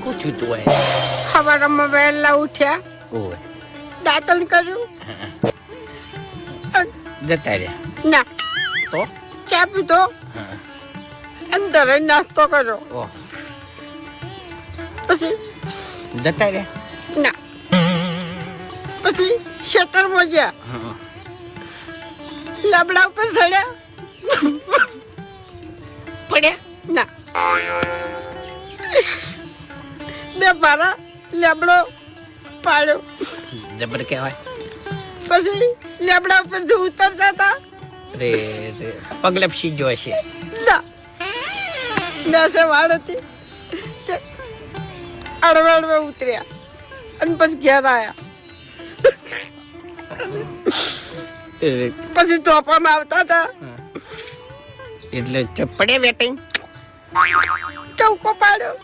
પૂછ્યું તું હોય સવારમાં વહેલા ઉઠ્યા, ઓય દાંતણ કર્યું, જતા રહ્યા ના તો ચા પીધો, હા અંદર નાસ્તો કર્યો, ઓહ પછી જતા રહ્યા ના પછી ખેતરમાં ગયા, હા લાબડા ઉપર ચડ્યા, પડ્યા ના બે મારા લેબડો પાડ્યો, જબર કહેવાય પછી લેબડા ઉપરથી ઉતરતા હતા, રે રે પગલપસી જો છે ના નસે વાળ હતી તે અડવે અડવે ઉતર્યા અને પછી ઘેર આવ્યા, પછી ટોપામાં આવતા હતા, એટલે પડે વેટિંગ ચૌકો પાડ્યો,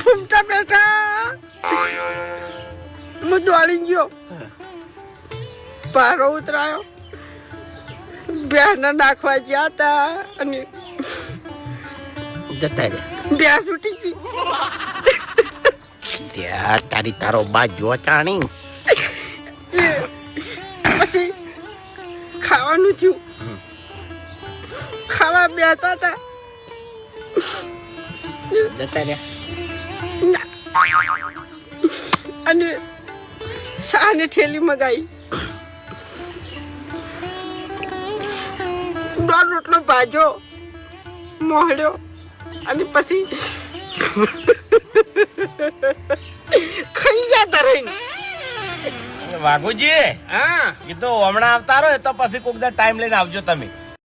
ફૂમતા બેઠા, હું દોડી ગયો, પારો ઉતરાયો, ભેંસને નાખવા ગયા હતા અને જતા રહ્યા ભેંસ ઉઠી ગઈ, ત્યાં તારી તારો બા જો ચાણી પછી ખાવાનું થયું, ખાવા બેઠા હતા, જતા રહ્યા ના. અને શાની ઠેલી મગાઈ, દોઢ રોટલો ભાજો મોહડ્યો અને પછી ખાઈ જતા રહીને, વાઘુજી હા કીધું હમણાં આવતા રહો તો પછી કોક દા ટાઈમ લઈને આવજો તમે.